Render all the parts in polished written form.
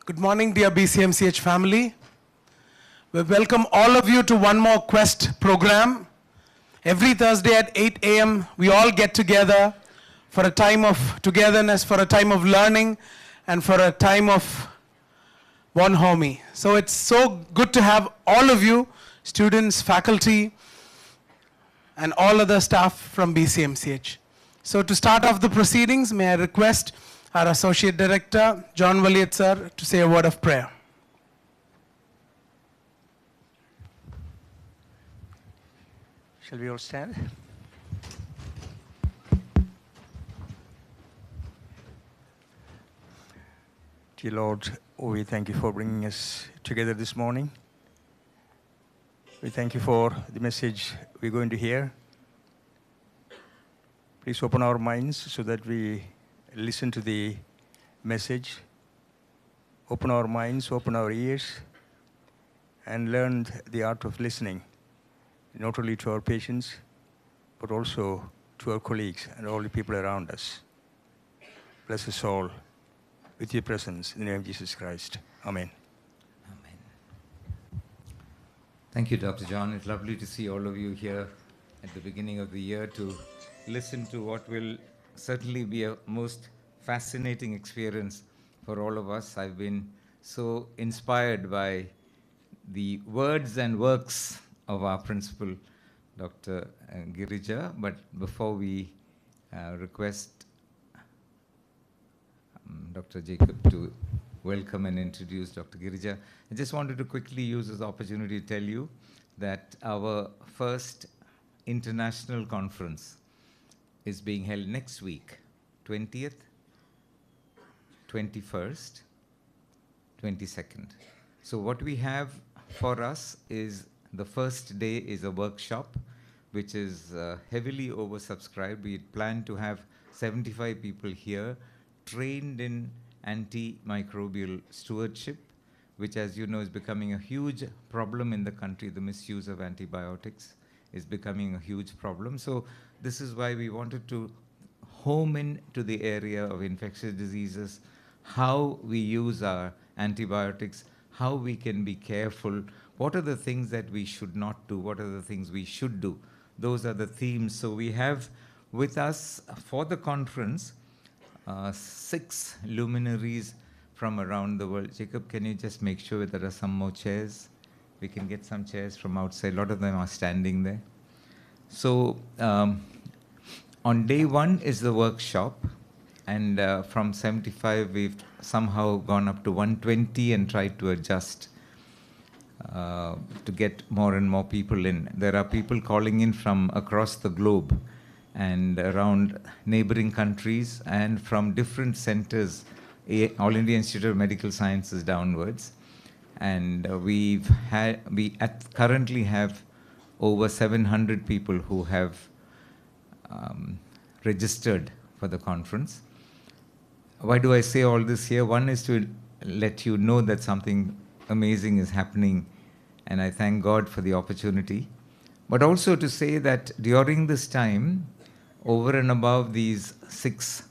Good morning, dear BCMCH family. We welcome all of you to one more Quest program. Every Thursday at 8 a.m., we all get together for a time of togetherness, for a time of learning, and for a time of bonhomie. So it's so good to have all of you, students, faculty, and all other staff from BCMCH. So to start off the proceedings, may I request our Associate Director, John Valiat sir, to say a word of prayer. Shall we all stand? Dear Lord, we thank you for bringing us together this morning. We thank you for the message we're going to hear. Please open our minds so that we listen to the message. Open our minds, open our ears, and learn the art of listening, not only to our patients, but also to our colleagues and all the people around us. Bless us all with your presence in the name of Jesus Christ. Amen. Amen. Thank you, Dr. John. It's lovely to see all of you here at the beginning of the year to listen to what will certainly be a most fascinating experience for all of us. I've been so inspired by the words and works of our principal, Dr. Girija. But before we request Dr. Jacob to welcome and introduce Dr. Girija, I just wanted to quickly use this opportunity to tell you that our first international conference is being held next week, 20th, 21st, 22nd. So what we have for us is the first day is a workshop, which is heavily oversubscribed. We plan to have 75 people here trained in antimicrobial stewardship, which, as you know, is becoming a huge problem in the country. The misuse of antibiotics is becoming a huge problem. So this is why we wanted to home in to the area of infectious diseases, how we use our antibiotics, how we can be careful, what are the things that we should not do, what are the things we should do. Those are the themes. So we have with us for the conference 6 luminaries from around the world. Jacob, can you just make sure there are some more chairs? We can get some chairs from outside. A lot of them are standing there. So on day 1 is the workshop, and from 75 we've somehow gone up to 120 and tried to adjust to get more and more people in. There are people calling in from across the globe and around neighboring countries and from different centers, All India Institute of Medical Sciences downwards. And we currently have over 700 people who have registered for the conference. Why do I say all this here? One is to let you know that something amazing is happening, and I thank God for the opportunity. But also to say that during this time, over and above these 6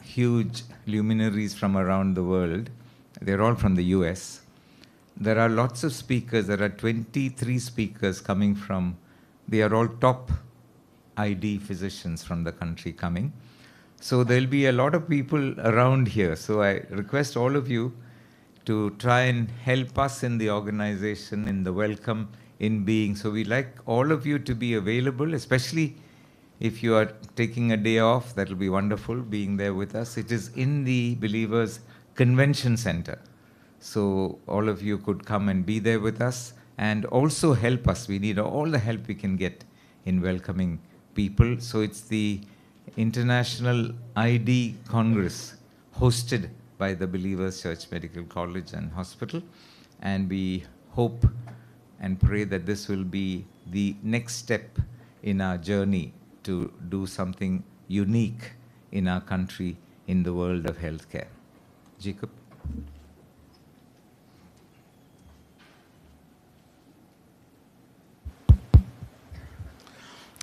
huge luminaries from around the world, they're all from the US. There are lots of speakers. There are 23 speakers coming from, they are all top ID physicians from the country coming. So there'll be a lot of people around here. So I request all of you to try and help us in the organization, in the welcome, in being. So we'd like all of you to be available, especially if you are taking a day off. That'll be wonderful, being there with us. It is in the Believers Convention Center. So all of you could come and be there with us and also help us. We need all the help we can get in welcoming people. So it's the International ID Congress hosted by the Believers Church Medical College and Hospital. And we hope and pray that this will be the next step in our journey to do something unique in our country, in the world of healthcare. Jacob?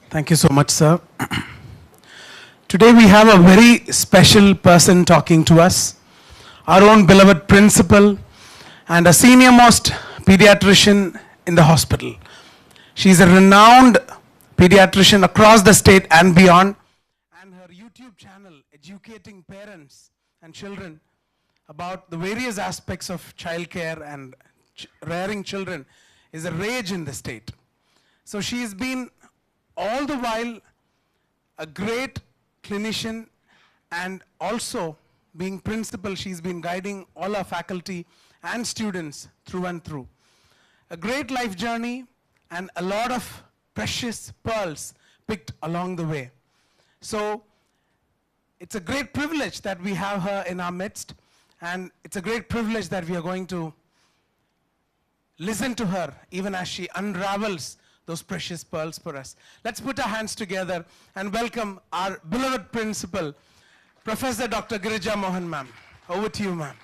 Thank you so much, sir. Today we have a very special person talking to us. our own beloved principal, and a senior most pediatrician in the hospital. She's a renowned pediatrician across the state and beyond, and her YouTube channel, educating parents and children about the various aspects of childcare and rearing children, is a rage in the state. So she's been all the while a great clinician, and also being principal, she's been guiding all our faculty and students through and through. A great life journey and a lot of precious pearls picked along the way. So it's a great privilege that we have her in our midst, and it's a great privilege that we are going to listen to her even as she unravels those precious pearls for us. Let's put our hands together and welcome our beloved principal, Professor Dr. Girija Mohan, ma'am. Over to you, ma'am.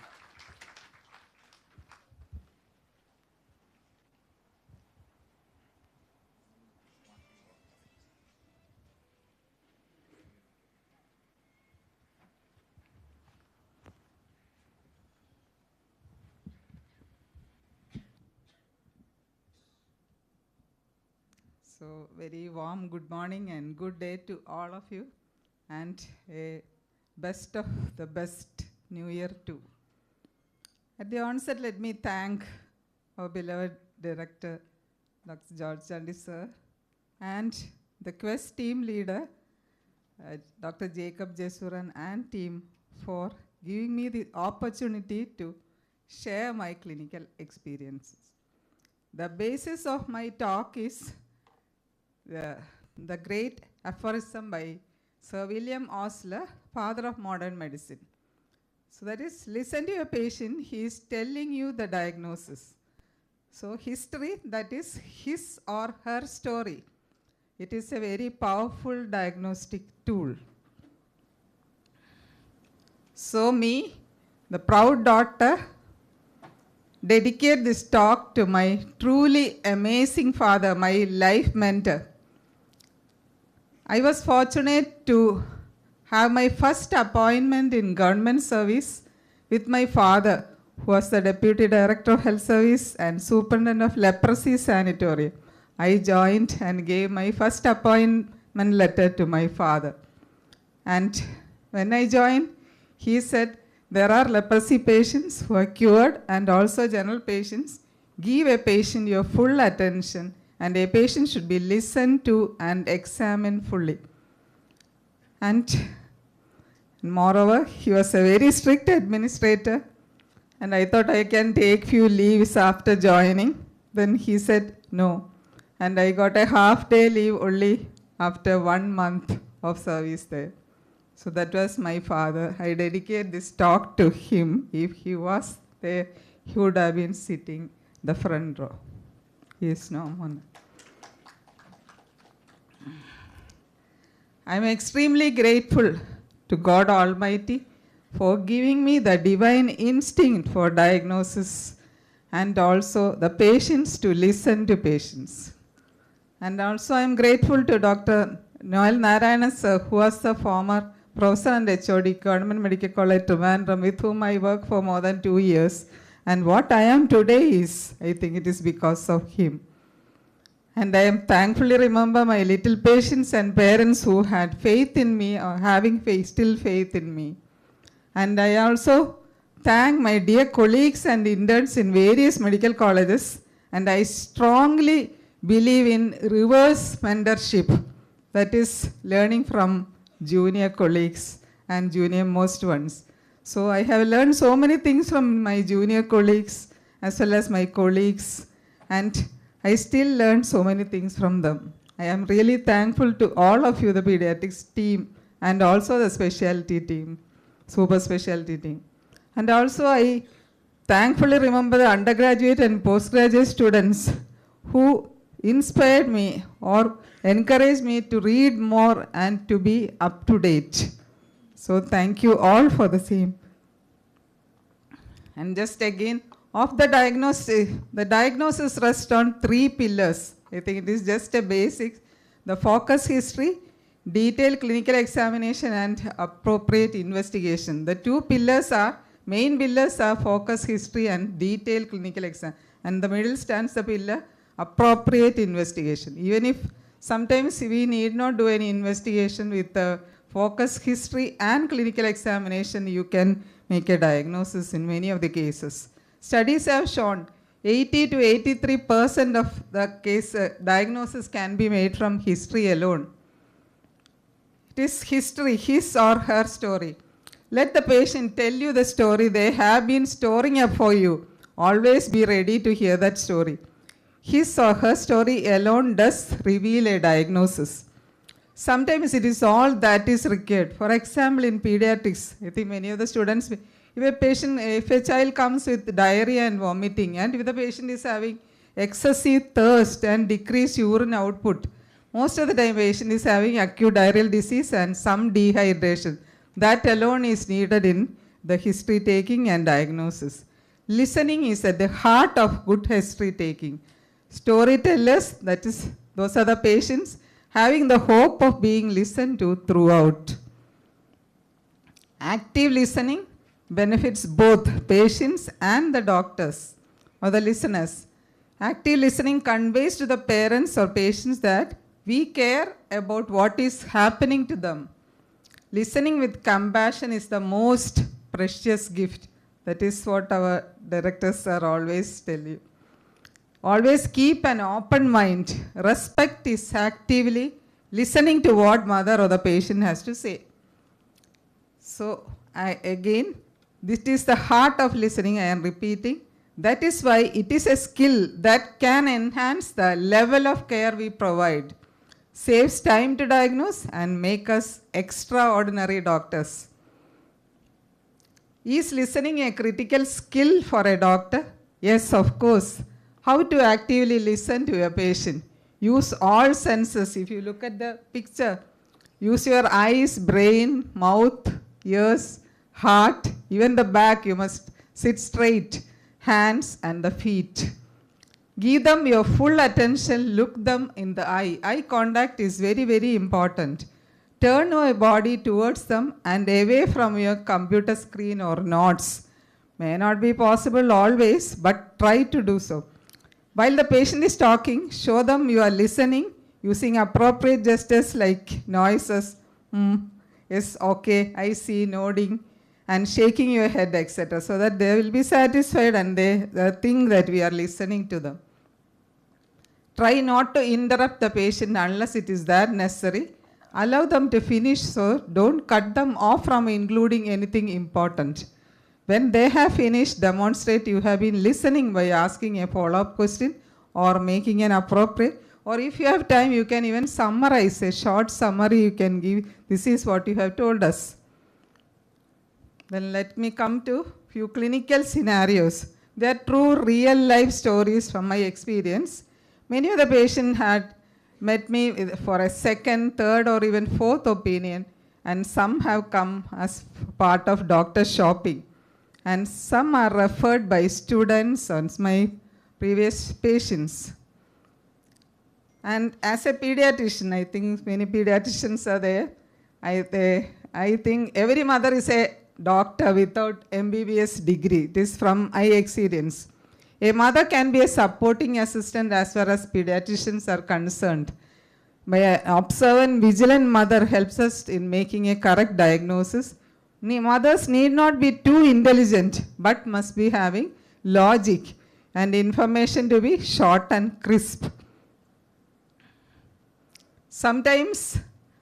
So, very warm good morning and good day to all of you, and a best of the best New Year too. At the onset, let me thank our beloved director, Dr. George Chandi sir, and the Quest team leader, Dr. Jacob Jesuran and team, for giving me the opportunity to share my clinical experiences. The basis of my talk is the great aphorism by Sir William Osler, father of modern medicine. So that is, listen to your patient, he is telling you the diagnosis. So history, that is his or her story. It is a very powerful diagnostic tool. So me, the proud daughter, dedicate this talk to my truly amazing father, my life mentor. I was fortunate to have my first appointment in government service with my father, who was the Deputy Director of Health Service and Superintendent of Leprosy Sanatorium. I joined and gave my first appointment letter to my father. And when I joined, he said, there are leprosy patients who are cured and also general patients. Give a patient your full attention, and a patient should be listened to and examined fully. And moreover, he was a very strict administrator, and I thought I can take few leaves after joining. Then he said no, and I got a half-day leave only after 1 month of service there. So that was my father. I dedicate this talk to him. If he was there, he would have been sitting the front row. He is no more. I am extremely grateful to God Almighty for giving me the divine instinct for diagnosis, and also the patience to listen to patients. And also I am grateful to Dr. Noel Narayanan sir, who was the former Professor and HOD, Government Medical College, Trivandrum, with whom I worked for more than 2 years. And what I am today is, I think it is because of him. And I am thankfully remember my little patients and parents who had faith in me, or having faith, still faith in me. And I also thank my dear colleagues and interns in various medical colleges. And I strongly believe in reverse mentorship, that is learning from junior colleagues and junior most ones. So I have learned so many things from my junior colleagues as well as my colleagues, and I still learn so many things from them. I am really thankful to all of you, the pediatrics team, and also the specialty team, super specialty team. And also I thankfully remember the undergraduate and postgraduate students who inspired me or encouraged me to read more and to be up to date. So thank you all for the same. And just again, of the diagnosis rests on 3 pillars. I think it is just a basic. The focus history, detailed clinical examination, and appropriate investigation. The 2 pillars are Main pillars are focus, history, and detailed clinical exam. And the middle stands the pillar appropriate investigation. Even if sometimes we need not do any investigation with the focus, history, and clinical examination, you can make a diagnosis in many of the cases. Studies have shown 80 to 83% of the case diagnosis can be made from history alone. It is history, his or her story. Let the patient tell you the story they have been storing up for you. Always be ready to hear that story. His or her story alone does reveal a diagnosis. Sometimes it is all that is required. For example, in pediatrics, I think many of the students, if a child comes with diarrhea and vomiting, and if the patient is having excessive thirst and decreased urine output, most of the time patient is having acute diarrheal disease and some dehydration. That alone is needed in the history taking and diagnosis. Listening is at the heart of good history taking. Storytellers, that is, those are the patients having the hope of being listened to throughout. Active listening benefits both patients and the doctors or the listeners. Active listening conveys to the parents or patients that we care about what is happening to them. Listening with compassion is the most precious gift. That is what our directors are always tell you. Always keep an open mind. Respect is actively listening to what mother or the patient has to say. So again, this is the heart of listening, I am repeating. That is why it is a skill that can enhance the level of care we provide, saves time to diagnose, and make us extraordinary doctors. Is listening a critical skill for a doctor? Yes, of course. How to actively listen to a patient? Use all senses. If you look at the picture, use your eyes, brain, mouth, ears, heart, even the back. You must sit straight, hands and the feet. Give them your full attention, look them in the eye. Eye contact is very, very important. Turn your body towards them and away from your computer screen or notes. May not be possible always, but try to do so. While the patient is talking, show them you are listening using appropriate gestures like noises, yes, okay, I see, nodding, and shaking your head, etc. so that they will be satisfied and they think that we are listening to them. Try not to interrupt the patient unless it is that necessary. Allow them to finish, so don't cut them off from including anything important. When they have finished, demonstrate you have been listening by asking a follow-up question or making an appropriate, or if you have time, you can even summarize, a short summary you can give. This is what you have told us. Then let me come to few clinical scenarios. They are true real life stories from my experience. Many of the patients had met me for a second, third or even fourth opinion, and some have come as part of doctor shopping. And some are referred by students or my previous patients. And as a pediatrician, I think many pediatricians are there. I think every mother is a doctor without MBBS degree. It is from my experience. A mother can be a supporting assistant as far as pediatricians are concerned. An observant, vigilant mother helps us in making a correct diagnosis. Mothers need not be too intelligent, but must be having logic and information to be short and crisp. Sometimes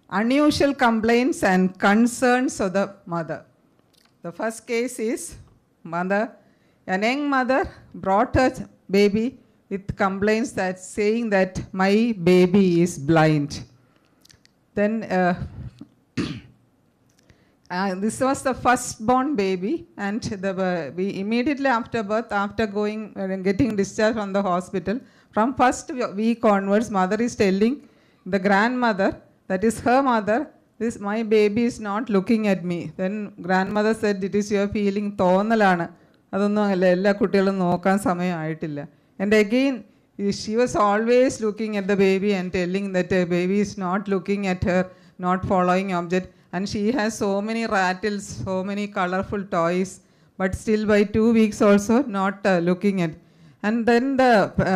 unusual complaints and concerns of the mother. The first case is mother. A young mother brought her baby with complaints that saying that my baby is blind. Then this was the firstborn baby, and we immediately after birth, after getting discharged from the hospital, from first week onwards, mother is telling the grandmother, that is her mother, my baby is not looking at me. Then grandmother said, it is your feeling, തോന്നലാണ്. അതൊന്നും അല്ല, എല്ലാ കുട്ടികളും നോക്കാൻ സമയമായിട്ടില്ല. And again, she was always looking at the baby and telling that the baby is not looking at her, not following object. And she has so many rattles, so many colorful toys. but still by 2 weeks also not looking at. And then the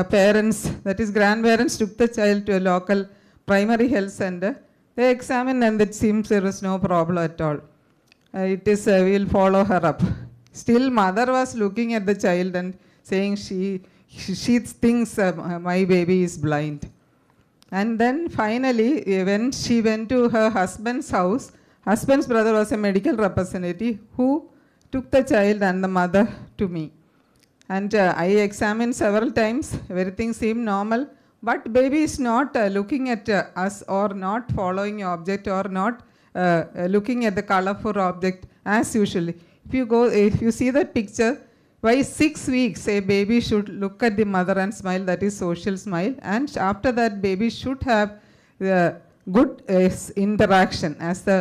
parents, that is grandparents, took the child to a local primary health center. They examined and it seems there was no problem at all. We'll follow her up. Still mother was looking at the child and saying she thinks my baby is blind. And then finally, when she went to her husband's house, husband's brother was a medical representative who took the child and the mother to me. And I examined several times, everything seemed normal, but baby is not looking at us or not following object or not looking at the colorful object as usually. If you see that picture, by 6 weeks, a baby should look at the mother and smile, that is social smile. And after that, baby should have good interaction as the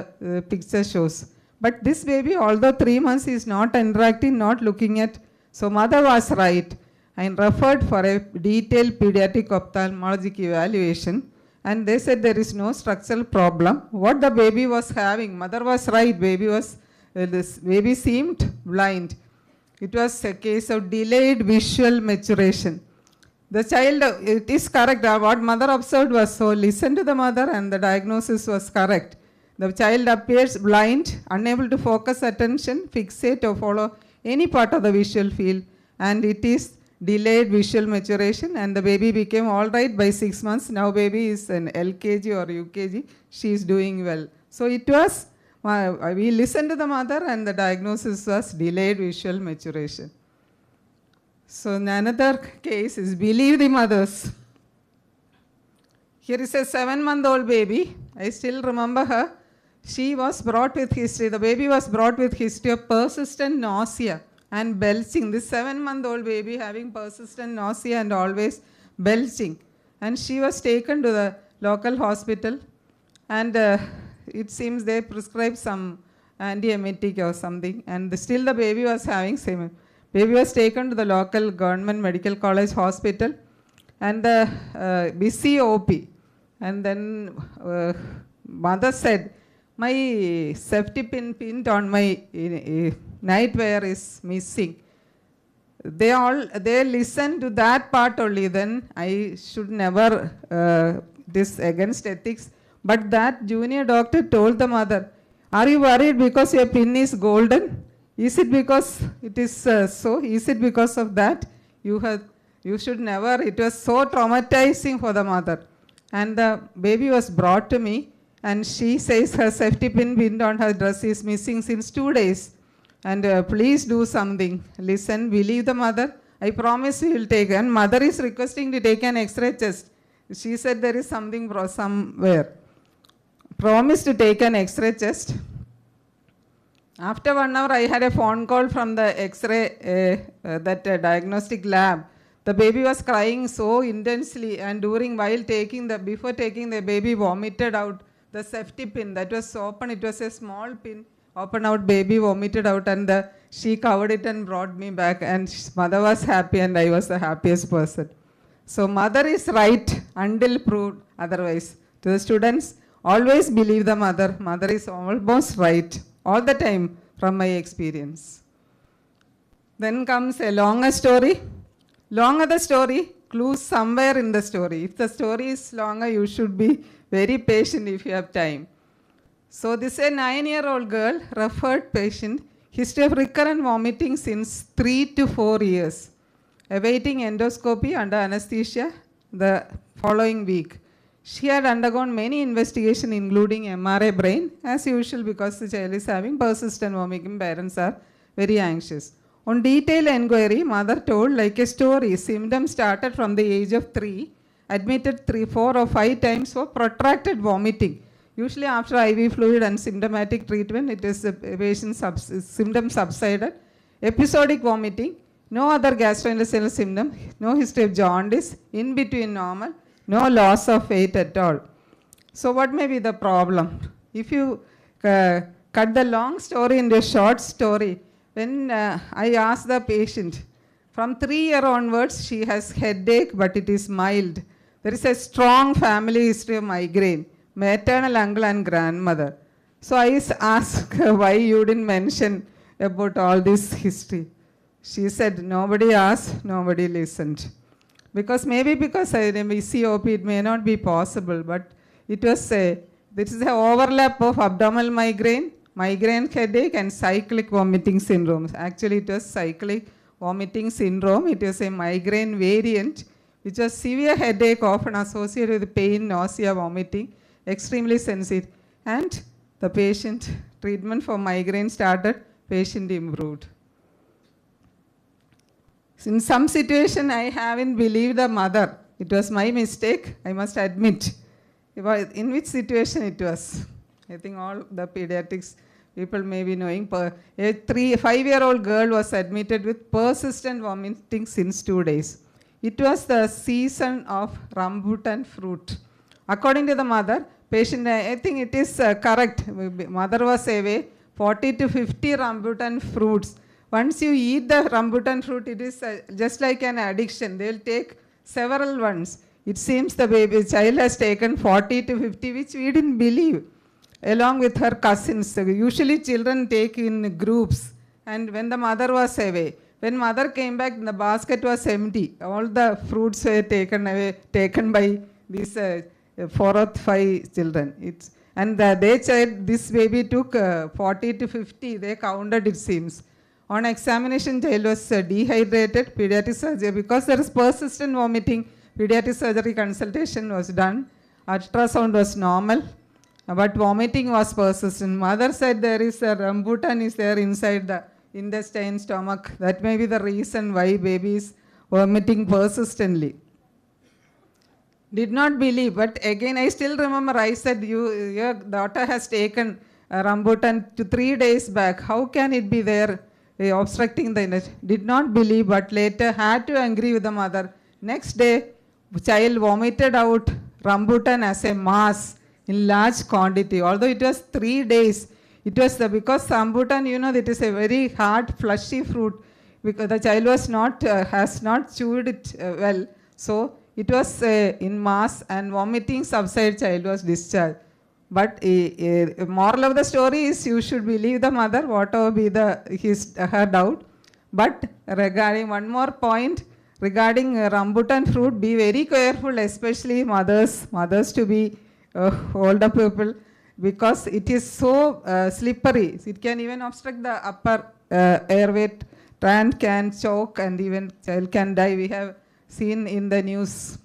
picture shows. But this baby, although 3 months, is not interacting, not looking at. So mother was right. I referred for a detailed pediatric ophthalmologic evaluation. And they said there is no structural problem. What the baby was having, mother was right, this baby seemed blind. It was a case of delayed visual maturation. The child, it is correct, what mother observed was so, listen to the mother and the diagnosis was correct. The child appears blind, unable to focus attention, fixate or follow any part of the visual field, and it is delayed visual maturation, and the baby became all right by 6 months. Now baby is in LKG or UKG, she is doing well. So it was, we listened to the mother and the diagnosis was delayed visual maturation. So another case is believe the mothers. Here is a 7-month-old baby. I still remember her. She was brought with history. The baby was brought with history of persistent nausea and belching. This 7-month-old baby having persistent nausea and always belching. And she was taken to the local hospital, and it seems they prescribed some antiemetic or something, and still the baby was having same. Baby was taken to the local government medical college hospital, and the busy OP. And then mother said, my safety pin pinned on my nightwear is missing. They listened to that part only. Then I should never, this against ethics. But that junior doctor told the mother, are you worried because your pin is golden? Is it because it is so? Is it because of that? You should never. It was so traumatizing for the mother. And the baby was brought to me, and she says her safety pin pinned on her dress is missing since 2 days. And please do something. Listen, believe the mother. I promise we will take. And mother is requesting to take an X-ray test. She said there is something somewhere. Promised to take an X-ray test. After 1 hour, I had a phone call from the X-ray, diagnostic lab. The baby was crying so intensely, and while taking before taking the baby vomited out the safety pin that was open. It was a small pin, open out, baby vomited out, and she covered it and brought me back, and mother was happy and I was the happiest person. So mother is right until proved otherwise. To the students, always believe the mother. Mother is almost right all the time from my experience. Then comes a longer story. Longer the story, clues somewhere in the story. If the story is longer, you should be very patient if you have time. So this is a 9-year-old girl, referred patient, history of recurrent vomiting since 3 to 4 years. Awaiting endoscopy under anesthesia the following week. She had undergone many investigations, including MRI brain, as usual, because the child is having persistent vomiting. Parents are very anxious. On detailed inquiry, mother told like a story. Symptoms started from the age of 3, admitted 3, 4 or 5 times for protracted vomiting. Usually after IV fluid and symptomatic treatment, it is the patient's symptoms subsided. Episodic vomiting, no other gastrointestinal symptom, no history of jaundice, in between normal, no loss of weight at all. So what may be the problem? If you cut the long story into a short story, when I asked the patient, from 3 years onwards, she has headache, but it is mild. There is a strong family history of migraine, maternal uncle and grandmother. So I asked why you didn't mention about all this history. She said, nobody asked, nobody listened. Because maybe because COP, it may not be possible, but it was this is an overlap of abdominal migraine, migraine headache, and cyclic vomiting syndrome. Actually, it was cyclic vomiting syndrome. It was a migraine variant, which was severe headache, often associated with pain, nausea, vomiting, extremely sensitive. And the patient, treatment for migraine started, patient improved. In some situation, I haven't believed the mother. It was my mistake, I must admit. In which situation it was? I think all the pediatrics people may be knowing. A 5-year-old girl was admitted with persistent vomiting since 2 days. It was the season of rambutan fruit. According to the mother, patient, I think it is correct. Mother was away, 40 to 50 rambutan fruits. Once you eat the rambutan fruit, it is just like an addiction. They will take several ones. It seems the child has taken 40 to 50, which we didn't believe, along with her cousins. Usually children take in groups. And when the mother was away, when mother came back, the basket was empty. All the fruits were taken by these 4 or 5 children. They said this baby took 40 to 50. They counted, it seems. On examination, child was dehydrated, pediatric surgery. Because there is persistent vomiting, pediatric surgery consultation was done. Ultrasound was normal, but vomiting was persistent. Mother said there is a rambutan is there inside the intestine, stomach. That may be the reason why baby is vomiting persistently. Did not believe, but again I still remember I said, your daughter has taken rambutan 3 days back. How can it be there? Obstructing the intestine. Did not believe, but later had to agree with the mother. Next day, child vomited out rambutan as a mass in large quantity. Although it was 3 days, it was because rambutan, it is a very hard, fleshy fruit. Because the child was has not chewed it well. So it was in mass, and vomiting subsided, child was discharged. But moral of the story is you should believe the mother, whatever be her doubt. But regarding one more point, regarding rambutan fruit, be very careful, especially mothers to be older people, because it is so slippery. It can even obstruct the upper airway, and can choke, and even child can die. We have seen in the news.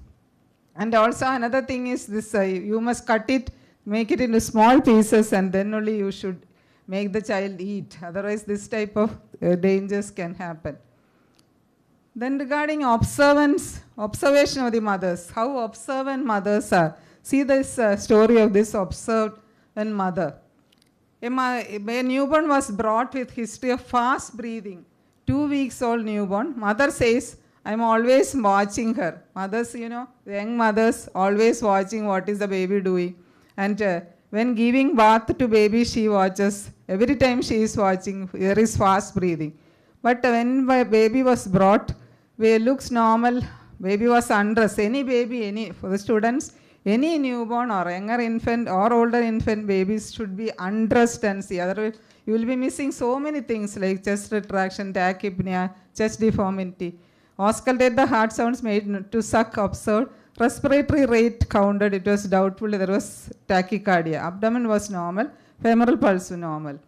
And also another thing is this, you must cut it, make it into small pieces, and then only you should make the child eat. Otherwise, this type of dangers can happen. Then regarding observation of the mothers, how observant mothers are. See this story of this observant mother. A newborn was brought with history of fast breathing. 2 weeks old newborn. Mother says, I'm always watching her. Mothers, young mothers, always watching what is the baby doing. And when giving bath to baby, she watches. Every time she is watching, there is fast breathing. But when my baby was brought, it looks normal. Baby was undressed. Any baby, for the students, any newborn or younger infant or older infant babies should be undressed and see. Otherwise, you will be missing so many things like chest retraction, tachypnea, chest deformity. Auscultate the heart sounds made to suck observed. Respiratory rate counted, it was doubtful, there was tachycardia. Abdomen was normal, femoral pulse was normal.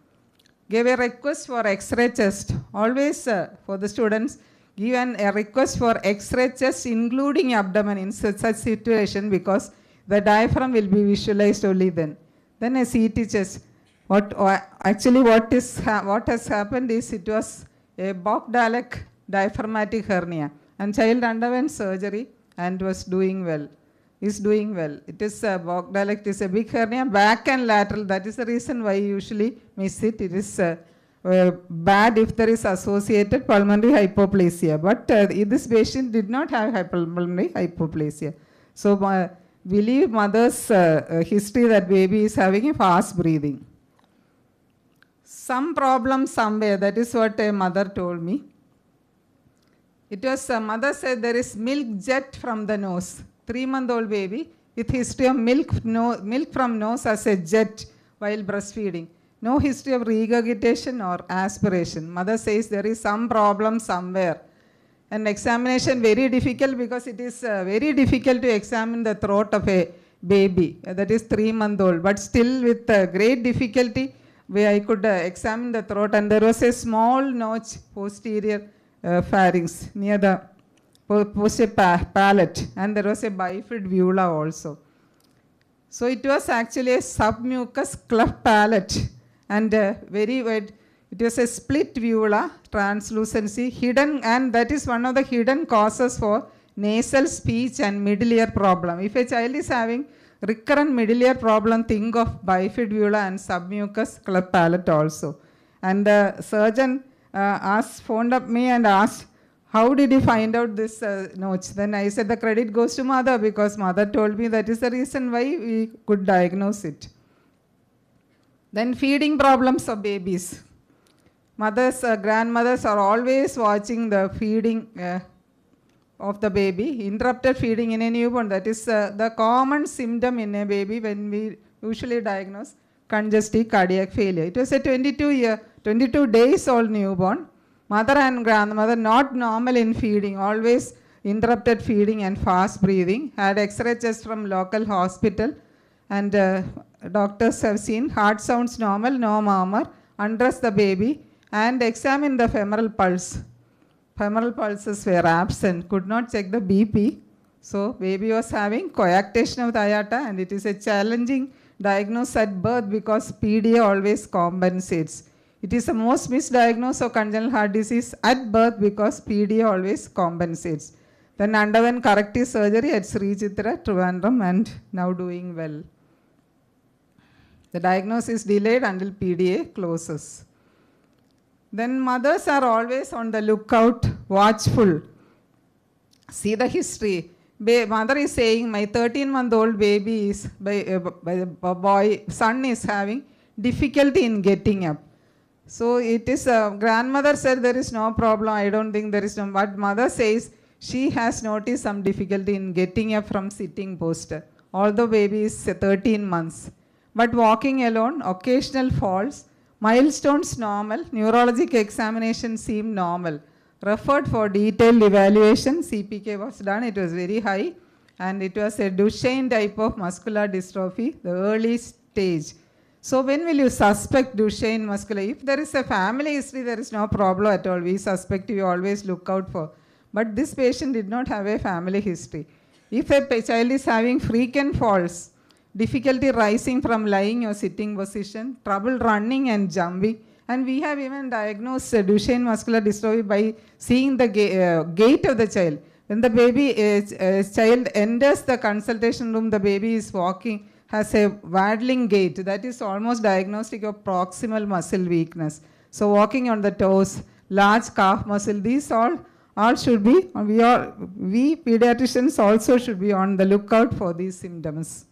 Gave a request for X-ray chest. Always for the students, give a request for X-ray chest including abdomen in such situation, because the diaphragm will be visualized only then. Then a CT chest. What has happened is it was a Bogdalek diaphragmatic hernia, and child underwent surgery and was doing well, is doing well. It is Bogdalek is a big hernia, back and lateral. That is the reason why you usually miss it. It is bad if there is associated pulmonary hypoplasia. But this patient did not have pulmonary hypoplasia. So believe mother's history that baby is having a fast breathing. Some problem somewhere, that is what a mother told me. It was, mother said there is milk jet from the nose. 3-month-old baby with history of milk from nose as a jet while breastfeeding. No history of regurgitation or aspiration. Mother says there is some problem somewhere. And examination very difficult because it is very difficult to examine the throat of a baby that is 3-month-old. But still with great difficulty, where I could examine the throat, and there was a small notch posterior pharynx near the posterior palate, and there was a bifid vula also. So it was actually a submucous cleft palate and very wide. It was a split vula, translucency, hidden, and that is one of the hidden causes for nasal speech and middle ear problem. If a child is having recurrent middle ear problem, think of bifid vula and submucous cleft palate also. And the surgeon phoned up me and asked, how did you find out this notch? Then I said the credit goes to mother, because mother told me that is the reason why we could diagnose it. Then feeding problems of babies. Mothers, grandmothers are always watching the feeding of the baby. Interrupted feeding in a newborn, that is the common symptom in a baby when we usually diagnose congestive cardiac failure. It was a 22 days old newborn. Mother and grandmother not normal in feeding, always interrupted feeding and fast breathing. Had X-ray chest from local hospital, and doctors have seen heart sounds normal, no murmur. Undress the baby and examine the femoral pulse. Femoral pulses were absent, could not check the BP. So baby was having coarctation of the aorta, and it is a challenging diagnosis at birth because PDA always compensates. It is the most misdiagnosed of congenital heart disease at birth because PDA always compensates. Then underwent corrective surgery at Sri Chitra, Trivandrum, and now doing well. The diagnosis is delayed until PDA closes. Then mothers are always on the lookout, watchful. See the history. Mother is saying, my 13-month-old baby is, son is having difficulty in getting up. So it is, grandmother said there is no problem, I don't think there is no, but mother says she has noticed some difficulty in getting up from sitting posture, although baby is 13 months. But walking alone, occasional falls, milestones normal, neurologic examination seemed normal. Referred for detailed evaluation, CPK was done, it was very high, and it was a Duchenne type of muscular dystrophy, the early stage. So when will you suspect Duchenne muscular? If there is a family history, there is no problem at all. We suspect, you always look out for. But this patient did not have a family history. If a child is having frequent falls, difficulty rising from lying or sitting position, trouble running and jumping, and we have even diagnosed Duchenne muscular dystrophy by seeing the gait of the child. When the baby, child enters the consultation room, the baby is walking, has a waddling gait, that is almost diagnostic of proximal muscle weakness. So walking on the toes, large calf muscle, these all should be, we pediatricians also should be on the lookout for these symptoms.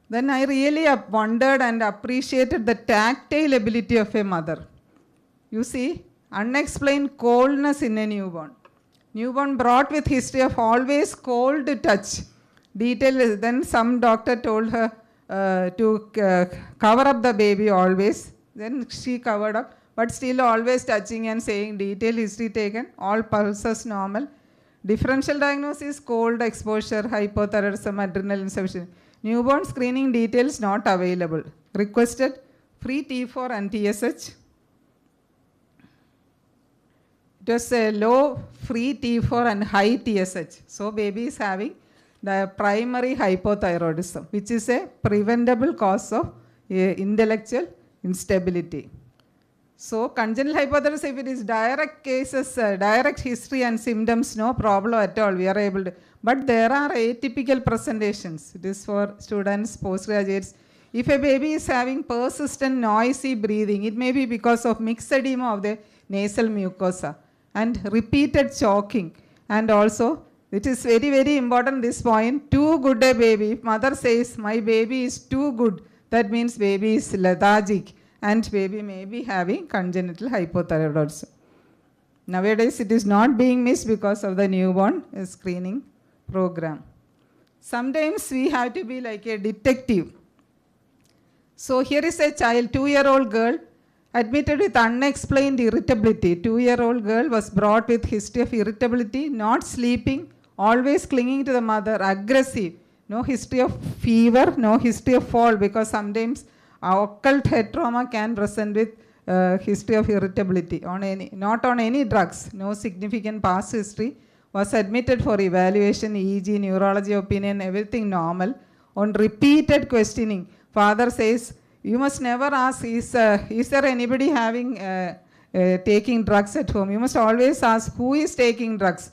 Then I really wondered and appreciated the tactile ability of a mother. You see, unexplained coldness in a newborn. Newborn brought with history of always cold touch. Detail, then some doctor told her to cover up the baby always. Then she covered up, but still always touching and saying detailed history taken, all pulses normal. Differential diagnosis, cold exposure, hypothyroidism, adrenal insufficiency. Newborn screening details not available. Requested free T4 and TSH. It was a low free T4 and high TSH. So baby is having the primary hypothyroidism, which is a preventable cause of intellectual instability. So congenital hypothyroidism, if it is direct cases, direct history and symptoms, no problem at all, we are able to. But there are atypical presentations. It is for students, postgraduates. If a baby is having persistent noisy breathing, it may be because of mixed edema of the nasal mucosa and repeated choking. And also, it is very, very important this point, too good a baby. If mother says, my baby is too good, that means baby is lethargic and baby may be having congenital hypothyroidism. Nowadays, it is not being missed because of the newborn screening program. Sometimes we have to be like a detective. So here is a child, 2-year-old girl, admitted with unexplained irritability. 2-year-old girl was brought with history of irritability, not sleeping, always clinging to the mother, aggressive, no history of fever, no history of fall, because sometimes occult head trauma can present with history of irritability, not on any drugs, no significant past history, was admitted for evaluation, EEG, neurology opinion, everything normal. On repeated questioning, father says, you must never ask, is there anybody having taking drugs at home? You must always ask, who is taking drugs?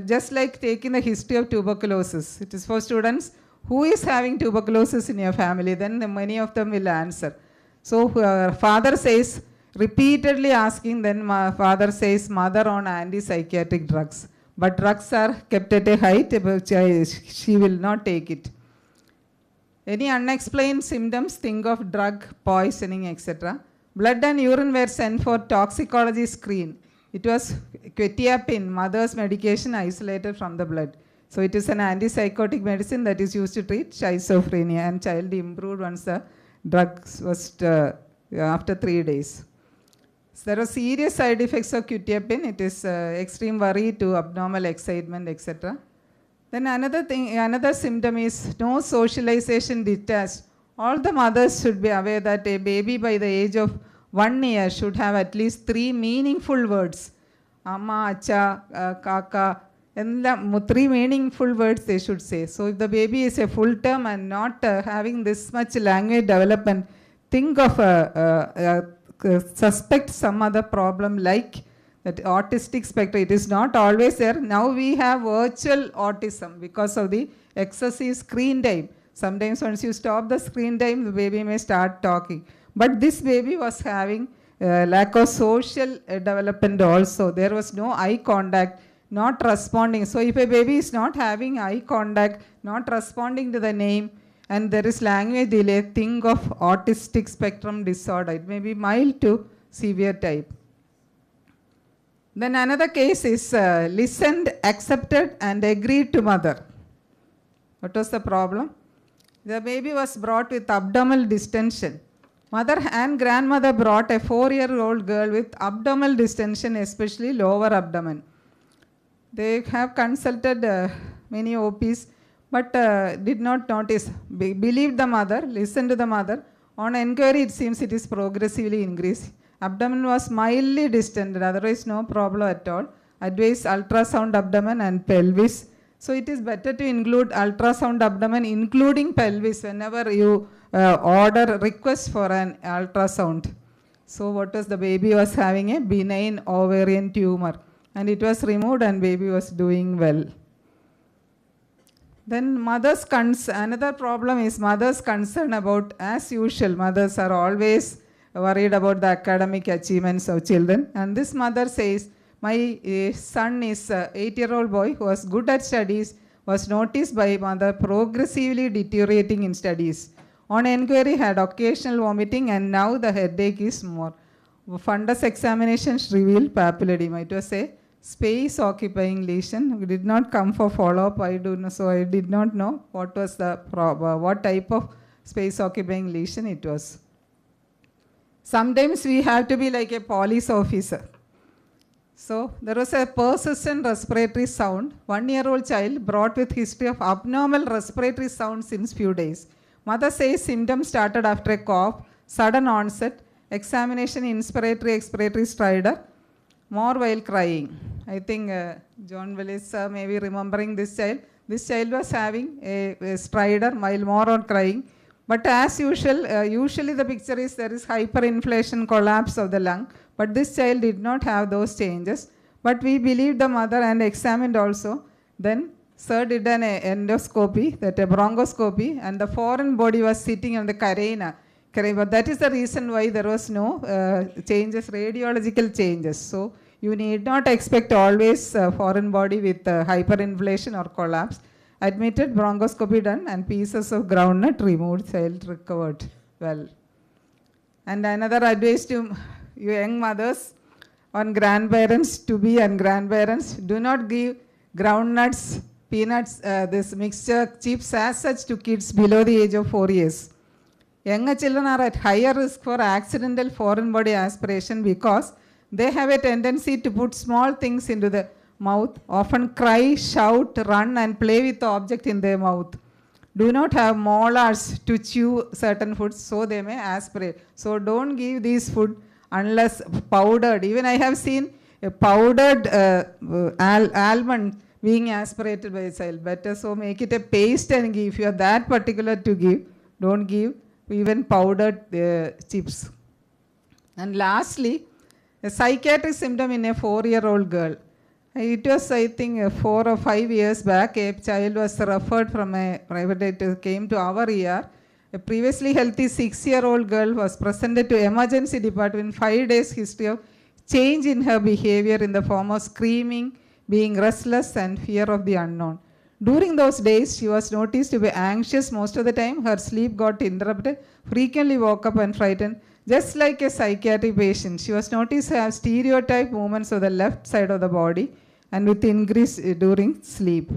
Just like taking the history of tuberculosis. It is for students, who is having tuberculosis in your family? Then many of them will answer. So father says, repeatedly asking, then father says, mother on anti-psychiatric drugs. But drugs are kept at a height, she will not take it. Any unexplained symptoms, think of drug, poisoning, etc. Blood and urine were sent for toxicology screen. It was quetiapine, mother's medication, isolated from the blood. So it is an antipsychotic medicine that is used to treat schizophrenia, and child improved once the drugs was after 3 days. So there are serious side effects of quetiapine. It is extreme worry to abnormal excitement, etc. Then another symptom is no socialization detached. All the mothers should be aware that a baby by the age of 1 year should have at least 3 meaningful words. Amma, acha, kaka, and 3 meaningful words they should say. So if the baby is a full term and not having this much language development, think of suspect some other problem like that autistic spectrum. It is not always there. Now we have virtual autism because of the excessive screen time. Sometimes once you stop the screen time, the baby may start talking. But this baby was having lack of social development also. There was no eye contact, not responding. So if a baby is not having eye contact, not responding to the name, and there is language delay, think of autistic spectrum disorder. It may be mild to severe type. Then another case is listened, accepted, and agreed to mother. What was the problem? The baby was brought with abdominal distension. Mother and grandmother brought a 4-year-old girl with abdominal distension, especially lower abdomen. They have consulted many OPs, but did not notice. Believed the mother, listened to the mother. On inquiry, it seems it is progressively increasing. Abdomen was mildly distended, otherwise no problem at all. Advise ultrasound abdomen and pelvis. So it is better to include ultrasound abdomen including pelvis whenever you request for an ultrasound. So what was the baby was having a benign ovarian tumor, and it was removed and baby was doing well. Then another problem is mother's concern about, as usual, mothers are always worried about the academic achievements of children. And this mother says, my son is an 8-year-old boy who was good at studies, was noticed by mother progressively deteriorating in studies. On inquiry, had occasional vomiting, and now the headache is more. Fundus examinations revealed papilledema. It was a space occupying lesion. We did not come for follow-up, so I did not know what was the what type of space occupying lesion it was. Sometimes we have to be like a police officer. So there was a persistent respiratory sound. 1-year-old child brought with history of abnormal respiratory sound since few days. Mother says symptoms started after a cough, sudden onset, examination, inspiratory, expiratory stridor, more while crying. I think John Willis may be remembering this child. This child was having a stridor while more on crying. But as usual, usually the picture is there is hyperinflation, collapse of the lung. But this child did not have those changes. But we believed the mother and examined also. Then sir did an endoscopy, that a bronchoscopy, and the foreign body was sitting on the carina. But that is the reason why there was no changes, radiological changes. So you need not expect always foreign body with hyperinflation or collapse. Admitted, bronchoscopy done, and pieces of groundnut removed, child recovered well. And another advice to you young mothers on grandparents to be and grandparents, do not give groundnuts, peanuts, this mixture chips as such to kids below the age of 4 years. Younger children are at higher risk for accidental foreign body aspiration because they have a tendency to put small things into the mouth, often cry, shout, run and play with the object in their mouth. Do not have molars to chew certain foods, so they may aspirate. So don't give these food unless powdered. Even I have seen a powdered almond being aspirated by a child. Better so make it a paste and give. If you are that particular to give, don't give even powdered chips. And lastly, a psychiatric symptom in a 4-year-old girl. It was, I think, 4 or 5 years back, a child was referred from a private doctor, came to our ER. A previously healthy 6-year-old girl was presented to emergency department, 5 days history of change in her behavior in the form of screaming, being restless and fear of the unknown. During those days, she was noticed to be anxious most of the time. Her sleep got interrupted, frequently woke up and frightened. Just like a psychiatric patient, she was noticed to have stereotype movements of the left side of the body and with increase during sleep.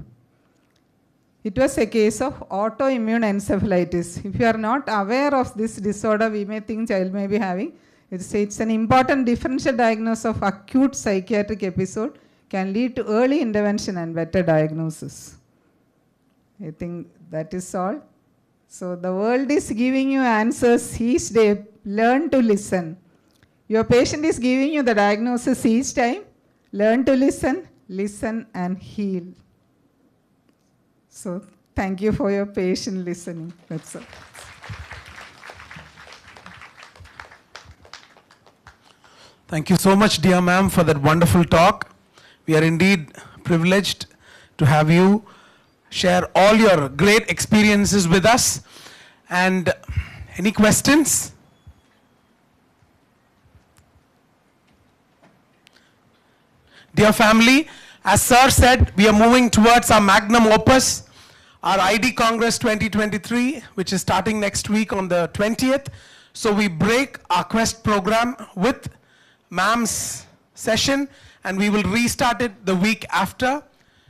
It was a case of autoimmune encephalitis. If you are not aware of this disorder, we may think child may be having. It's an important differential diagnosis of acute psychiatric episode, can lead to early intervention and better diagnosis. I think that is all. So the world is giving you answers each day. Learn to listen. Your patient is giving you the diagnosis each time. Learn to listen, listen and heal. So thank you for your patient listening. That's all. Thank you so much, dear ma'am, for that wonderful talk. We are indeed privileged to have you share all your great experiences with us. And any questions? Dear family, as Sir said, we are moving towards our magnum opus, our ID Congress 2023, which is starting next week on the 20th. So we break our Quest program with ma'am's session and we will restart it the week after.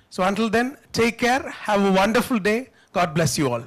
So until then, take care, have a wonderful day. God bless you all.